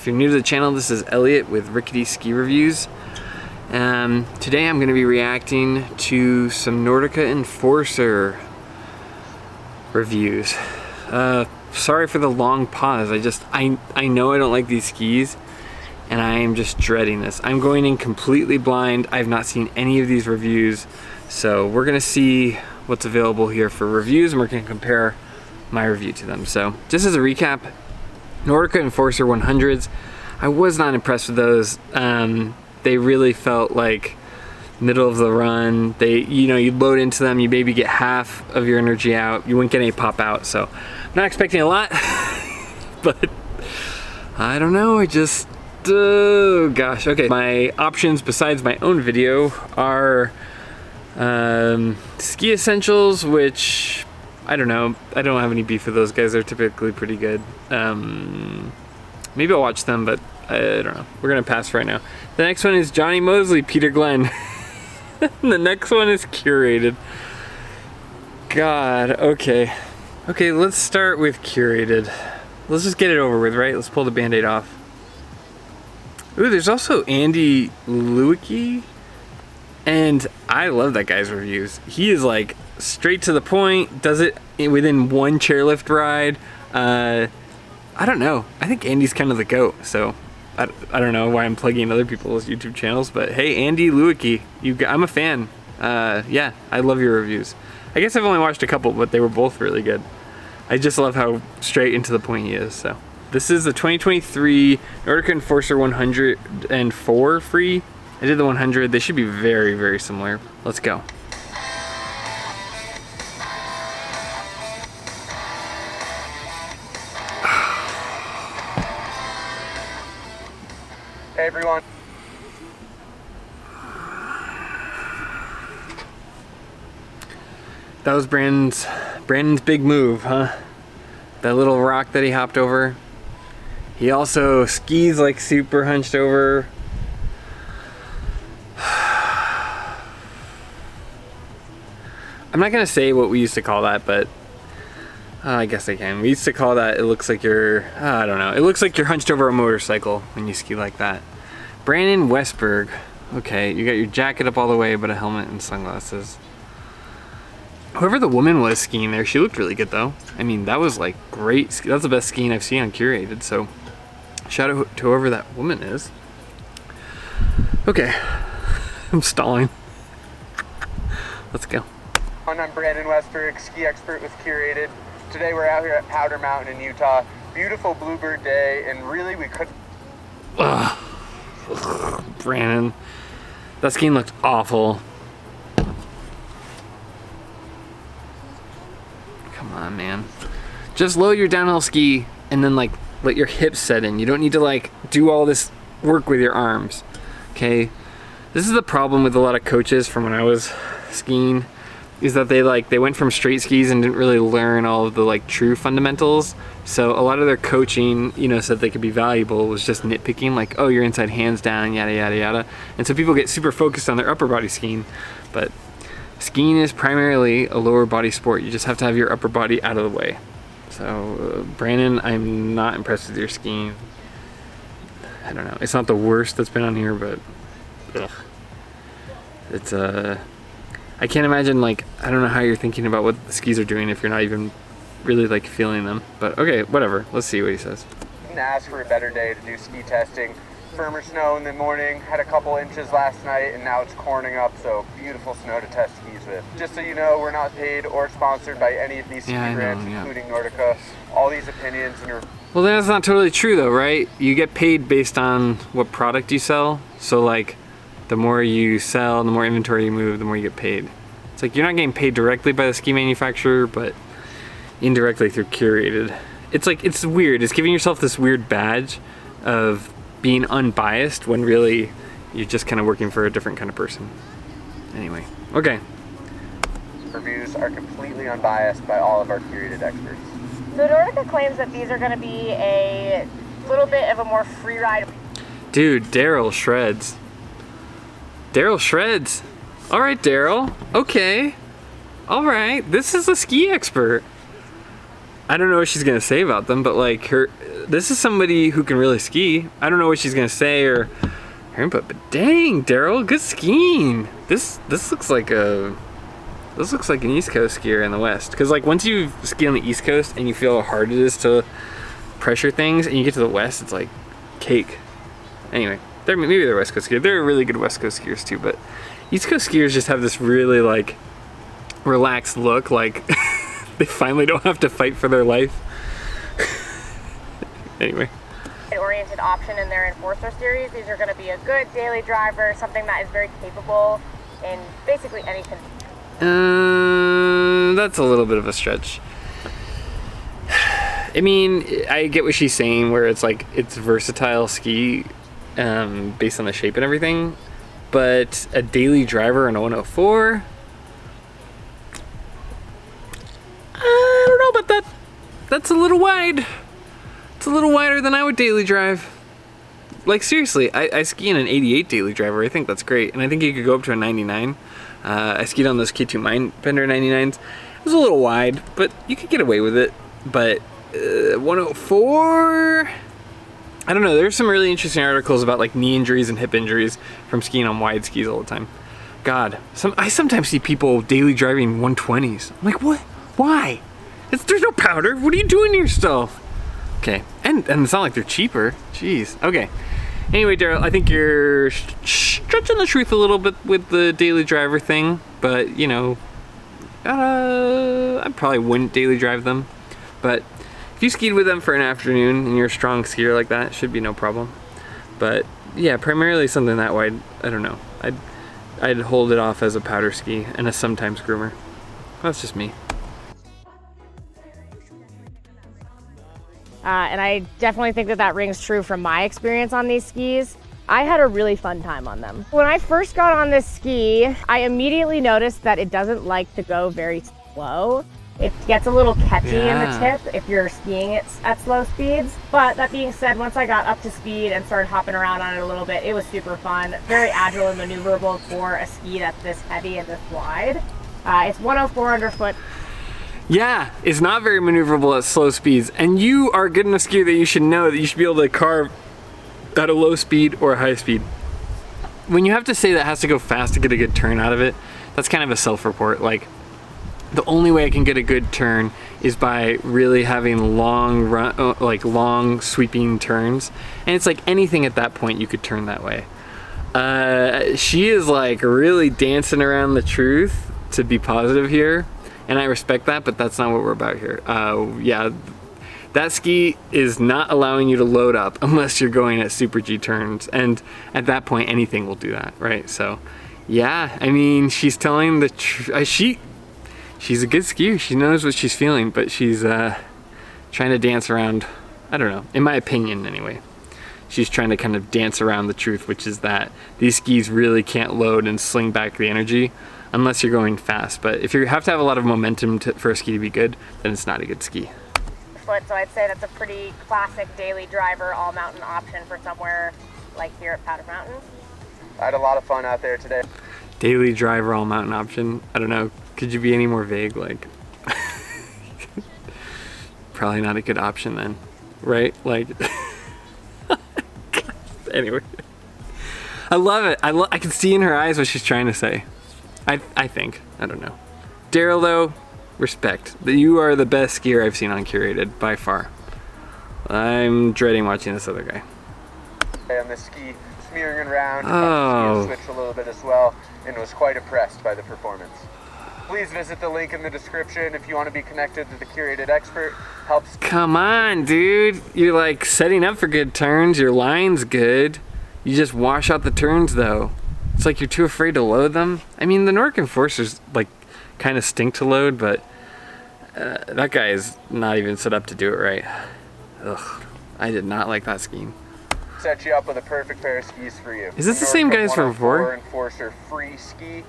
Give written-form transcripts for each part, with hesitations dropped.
If you're new to the channel, this is Elliott with Rickety Ski Reviews. Today I'm going to be reacting to some Nordica Enforcer reviews. Sorry for the long pause. I know I don't like these skis, and I am just dreading this. I'm going in completely blind. I've not seen any of these reviews, so we're going to see what's available here for reviews, and we're going to compare my review to them. So just as a recap, Nordica Enforcer 100s, I was not impressed with those. They really felt like middle of the run. You load into them, you maybe get half of your energy out, you wouldn't get any pop out, so I'm not expecting a lot. But I don't know, oh gosh. Okay, my options besides my own video are Ski Essentials, which I don't know, I don't have any beef with those guys. They're typically pretty good. Maybe I'll watch them, but I don't know. We're gonna pass right now. The next one is Johnny Mosley, Peter Glenn. The next one is Curated. God, okay. Okay, let's start with Curated. Let's just get it over with, right? Let's pull the Band-Aid off. Ooh, there's also Andy Lewicki, and I love that guy's reviews. He is like straight to the point, does it within one chairlift ride. I don't know. I think Andy's kind of the GOAT, so I don't know why I'm plugging other people's YouTube channels, but hey, Andy Lewicki, I'm a fan. Yeah, I love your reviews. I guess I've only watched a couple, but they were both really good. I just love how straight into the point he is. So this is the 2023 Nordica Enforcer 104 free. I did the 100. They should be very, very similar. Let's go. Hey everyone. That was Brandon's big move, huh? That little rock that he hopped over. He also skis like super hunched over. I'm not gonna say what we used to call that, but I guess I can. We used to call that, it looks like you're, I don't know. It looks like you're hunched over a motorcycle when you ski like that. Brandon Westberg. Okay, you got your jacket up all the way, but a helmet and sunglasses. Whoever the woman was skiing there, she looked really good though. I mean, that was like great. That's the best skiing I've seen on Curated, so shout out to whoever that woman is. Okay, I'm stalling. Let's go. I'm Brandon Westberg, ski expert with Curated. Today we're out here at Powder Mountain in Utah. Beautiful bluebird day, and really we couldn't... Ugh. Brandon, that skiing looked awful. Come on, man. Just load your downhill ski and then like let your hips set in. You don't need to like do all this work with your arms, okay? This is the problem with a lot of coaches from when I was skiing, is that they went from straight skis and didn't really learn all of the like true fundamentals. So a lot of their coaching, so that they could be valuable, was just nitpicking, like, oh, you're inside hands down, yada yada yada. And so people get super focused on their upper body skiing, but skiing is primarily a lower body sport. You just have to have your upper body out of the way. So Brandon, I'm not impressed with your skiing. I don't know. It's not the worst that's been on here, but ugh. It's I can't imagine, like, I don't know how you're thinking about what the skis are doing if you're not even really like feeling them. But okay, whatever. Let's see what he says. Couldn't ask for a better day to do ski testing. Firmer snow in the morning, had a couple inches last night, and now it's corning up, so beautiful snow to test skis with. Just so you know, we're not paid or sponsored by any of these ski brands, including Nordica. All these opinions and well, that's not totally true though, right? You get paid based on what product you sell. So like, the more you sell, the more inventory you move, the more you get paid. It's like you're not getting paid directly by the ski manufacturer, but indirectly through Curated. It's like, it's weird. It's giving yourself this weird badge of being unbiased when really you're just kind of working for a different kind of person. Anyway, okay. Reviews are completely unbiased by all of our Curated experts. So Nordica claims that these are going to be a little bit of a more free ride. Dude, Daryl shreds. Daryl shreds. All right, Daryl. Okay. All right. This is a ski expert. I don't know what she's gonna say about them, but like this is somebody who can really ski. I don't know what she's gonna say or her input, but dang, Daryl, good skiing. This looks like an East Coast skier in the West. Because like once you ski on the East Coast and you feel how hard it is to pressure things, and you get to the West, it's like cake. Anyway, maybe they're West Coast skiers. They're really good West Coast skiers too, but East Coast skiers just have this really like relaxed look, like they finally don't have to fight for their life. Anyway. Oriented option in their Enforcer series. These are going to be a good daily driver, something that is very capable in basically anything. That's a little bit of a stretch. I mean, I get what she's saying, where it's like it's versatile ski based on the shape and everything, but a daily driver in a 104, I don't know about that. That's a little wide. It's a little wider than I would daily drive. Like seriously, I ski in an 88 daily driver. I think that's great, and I think you could go up to a 99. I skied on those K2 Mindbender 99s. It was a little wide, but you could get away with it. But 104, I don't know. There's some really interesting articles about like knee injuries and hip injuries from skiing on wide skis all the time. God, I sometimes see people daily driving 120s. I'm like, what? Why? There's no powder. What are you doing to yourself? Okay, and it's not like they're cheaper. Jeez. Okay. Anyway, Daryl, I think you're stretching the truth a little bit with the daily driver thing, but you know, I probably wouldn't daily drive them. But if you skied with them for an afternoon and you're a strong skier like that, it should be no problem. But yeah, primarily something that wide, I don't know. I'd hold it off as a powder ski and a sometimes groomer. That's just me. And I definitely think that rings true from my experience on these skis. I had a really fun time on them. When I first got on this ski, I immediately noticed that it doesn't like to go very slow. It gets a little catchy in the tip if you're skiing it at slow speeds. But that being said, once I got up to speed and started hopping around on it a little bit, it was super fun. Very agile and maneuverable for a ski that's this heavy and this wide. It's 104 underfoot. Yeah, it's not very maneuverable at slow speeds, and you are good enough skier that you should know that you should be able to carve at a low speed or a high speed. When you have to say that has to go fast to get a good turn out of it, that's kind of a self-report. Like, the only way I can get a good turn is by really having long sweeping turns, and it's like anything at that point you could turn that way. She is like really dancing around the truth to be positive here. And I respect that, but that's not what we're about here. Yeah, that ski is not allowing you to load up unless you're going at super G turns. And at that point, anything will do that, right? So, yeah, I mean, she's telling the truth. She's a good skier. She knows what she's feeling, but she's trying to dance around, I don't know, in my opinion anyway. She's trying to kind of dance around the truth, which is that these skis really can't load and sling back the energy unless you're going fast. But if you have to have a lot of momentum for a ski to be good, then it's not a good ski. So I'd say that's a pretty classic daily driver, all mountain option for somewhere like here at Powder Mountain. I had a lot of fun out there today. Daily driver, all mountain option. I don't know. Could you be any more vague? Like, probably not a good option then, right? Like, anyway. I love it. I can see in her eyes what she's trying to say. I think. I don't know. Daryl, though, respect. You are the best skier I've seen on Curated, by far. I'm dreading watching this other guy. On the ski, smearing around, ski switch a little bit as well, and was quite impressed by the performance. Please visit the link in the description if you want to be connected to the Curated expert. Helps. Come on, dude. You're like setting up for good turns. Your line's good. You just wash out the turns, though. It's like you're too afraid to load them. I mean, the Nordica Enforcers like kind of stink to load, but that guy is not even set up to do it right. Ugh, I did not like that scheme. Set you up with a perfect pair of skis for you. Is this the same guys from before? Enforcer free ski,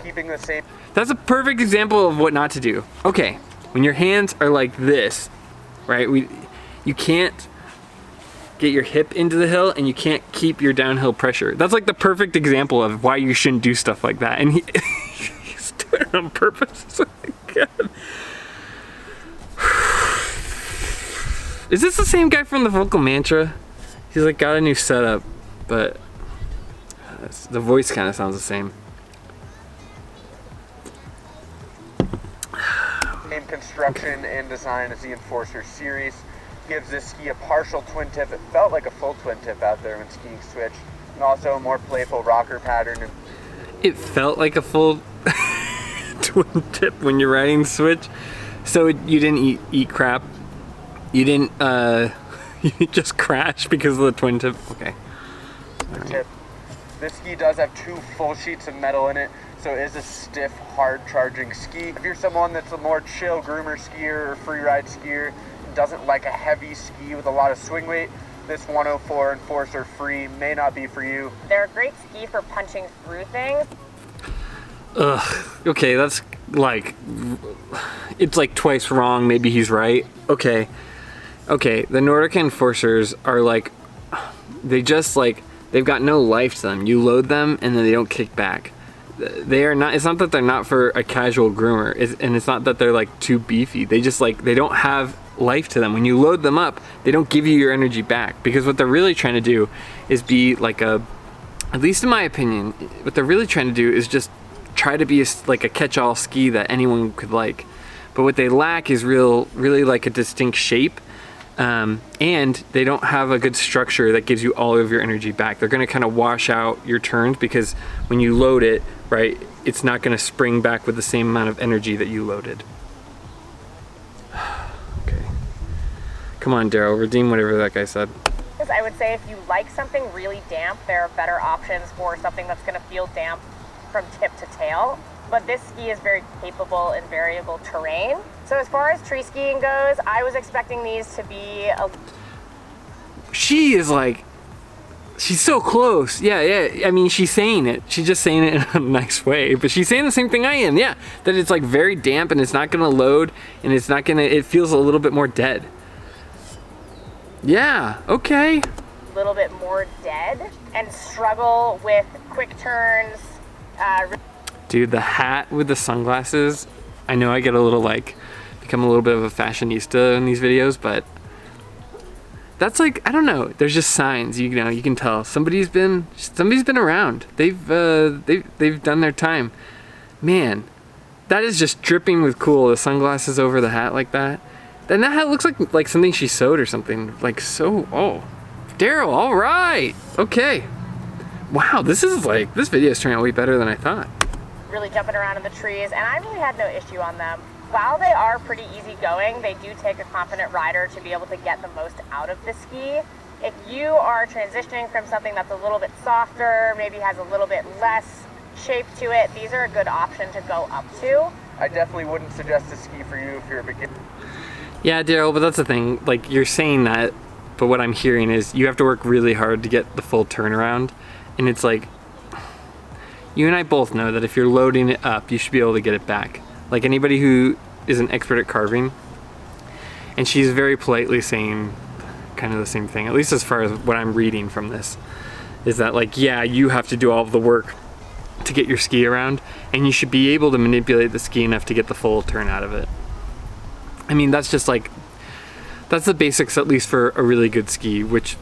keeping the same. That's a perfect example of what not to do. Okay, when your hands are like this, right? You can't get your hip into the hill and you can't keep your downhill pressure. That's like the perfect example of why you shouldn't do stuff like that. And he's doing it on purpose. Oh my God. Is this the same guy from the Vocal Mantra? He's like got a new setup, but the voice kind of sounds the same. In construction and design as the Enforcer series gives this ski a partial twin tip. It felt like a full twin tip out there when skiing switch, and also a more playful rocker pattern. And it felt like a full twin tip when you're riding switch. So you didn't eat crap. You didn't you just crash because of the twin tip. Okay. Tip. This ski does have 2 full sheets of metal in it, so it is a stiff, hard charging ski. If you're someone that's a more chill groomer skier or free ride skier and doesn't like a heavy ski with a lot of swing weight, this 104 Enforcer Free may not be for you. They're a great ski for punching through things. Ugh. Okay, that's like, it's like twice wrong. Maybe he's right. Okay. Okay, the Nordica Enforcers are like, they just like, they've got no life to them. You load them and then they don't kick back. They are not, it's not that they're not for a casual groomer, and it's not that they're like too beefy. They just like, they don't have life to them. When you load them up, they don't give you your energy back, because what they're really trying to do is be like a, at least in my opinion, what they're really trying to do is just try to be like a catch-all ski that anyone could like. But what they lack is really like a distinct shape. And they don't have a good structure that gives you all of your energy back. They're going to kind of wash out your turns, because when you load it, right, it's not going to spring back with the same amount of energy that you loaded. Okay. Come on, Daryl, redeem whatever that guy said. I would say if you like something really damp, there are better options for something that's going to feel damp from tip to tail. But this ski is very capable in variable terrain. So as far as tree skiing goes, I was expecting these to be a... She is like, she's so close. Yeah. I mean, she's saying it. She's just saying it in a nice way, but she's saying the same thing I am. Yeah, that it's like very damp and it's not gonna load, and it's not gonna, it feels a little bit more dead. Yeah, okay. A little bit more dead and struggle with quick turns. Dude, the hat with the sunglasses, I know I get a little like, become a little bit of a fashionista in these videos, but that's like, I don't know, there's just signs, you know, you can tell somebody's been around. They've done their time. Man, that is just dripping with cool, the sunglasses over the hat like that. Then that hat looks like something she sewed or something, like so, oh. Daryl, all right, okay. Wow, this video is turning out way better than I thought. Really jumping around in the trees, and I really had no issue on them. While they are pretty easygoing, they do take a confident rider to be able to get the most out of the ski. If you are transitioning from something that's a little bit softer, maybe has a little bit less shape to it, these are a good option to go up to. I definitely wouldn't suggest a ski for you if you're a beginner. Yeah, Daryl, but that's the thing. Like, you're saying that, but what I'm hearing is you have to work really hard to get the full turnaround. And it's like, you and I both know that if you're loading it up, you should be able to get it back. Like anybody who is an expert at carving, and she's very politely saying kind of the same thing, at least as far as what I'm reading from this, is that like, yeah, you have to do all of the work to get your ski around, and you should be able to manipulate the ski enough to get the full turn out of it. I mean, that's just like, that's the basics, at least for a really good ski, which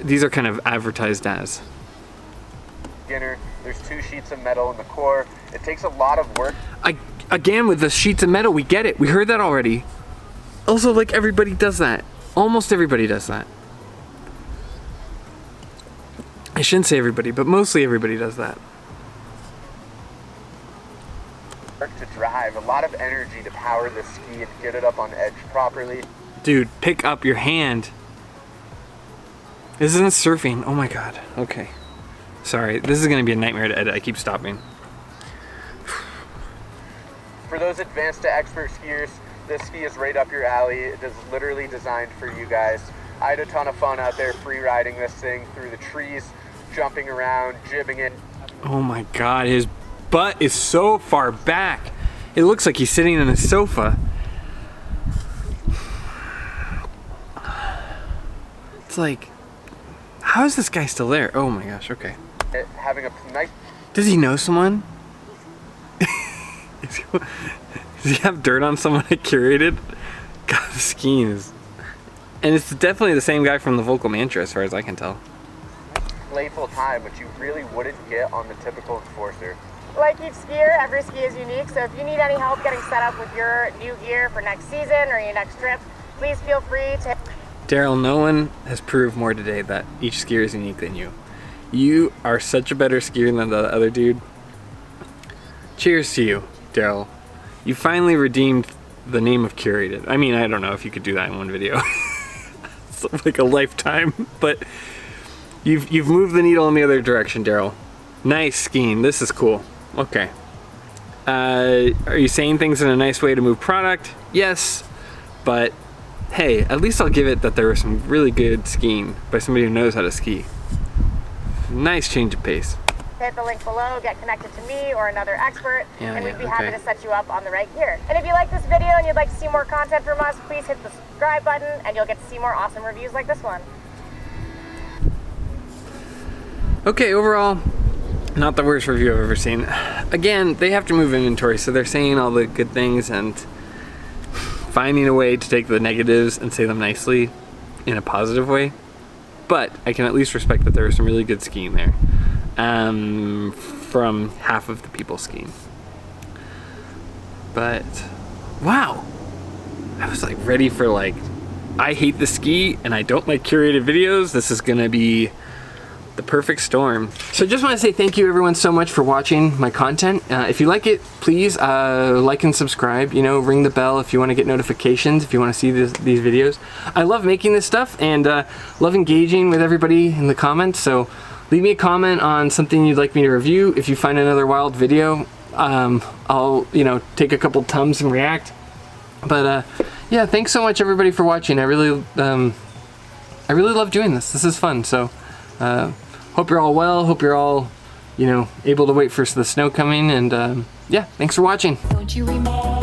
these are kind of advertised as. There's 2 sheets of metal in the core. It takes a lot of work. Again, with the sheets of metal, we get it. We heard that already. Also, like, everybody does that. Almost everybody does that. I shouldn't say everybody, but mostly everybody does that. To drive, a lot of energy to power the ski and get it up on edge properly. Dude, pick up your hand. This isn't surfing. Oh my god. Okay. Sorry, this is gonna be a nightmare to edit. I keep stopping. For those advanced to expert skiers, this ski is right up your alley. It is literally designed for you guys. I had a ton of fun out there free riding this thing through the trees, jumping around, jibbing it. Oh my god, his butt is so far back. It looks like he's sitting in a sofa. It's like, how is this guy still there? Oh my gosh, okay. Having a nice... Does he know someone? Does he have dirt on someone at Curated? God, the skiing is... And it's definitely the same guy from the Vocal Mantra as far as I can tell. Playful time, which you really wouldn't get on the typical Enforcer. Like each skier, every ski is unique, so if you need any help getting set up with your new gear for next season or your next trip, please feel free to... Daryl, no one has proved more today that each skier is unique than you. You are such a better skier than the other dude. Cheers to you, Daryl. You finally redeemed the name of Curated. I mean, I don't know if you could do that in one video. It's like a lifetime, but you've moved the needle in the other direction, Daryl. Nice skiing. This is cool. Okay. Are you saying things in a nice way to move product? Yes, but hey, at least I'll give it that there was some really good skiing by somebody who knows how to ski. Nice change of pace. Hit the link below, get connected to me or another expert, and we'd be happy okay. to set you up on the right gear. And if you like this video and you'd like to see more content from us, please hit the subscribe button and you'll get to see more awesome reviews like this one. Okay, overall, not the worst review I've ever seen. Again, they have to move inventory, so they're saying all the good things and finding a way to take the negatives and say them nicely in a positive way. But I can at least respect that there was some really good skiing there. From half of the people skiing. But wow, I was like ready for like, I hate the ski and I don't like curated videos. This is gonna be the perfect storm. So just want to say thank you everyone so much for watching my content. If you like it, please like and subscribe, you know, ring the bell if you want to get notifications, if you want to see these videos. I love making this stuff and love engaging with everybody in the comments, so leave me a comment on something you'd like me to review. If you find another wild video, I'll, you know, take a couple tums and react. But yeah, thanks so much everybody for watching. I really love doing this. This is fun. So hope you're all well. Hope you're all, you know, able to wait for the snow coming. And yeah, thanks for watching. Don't you remember?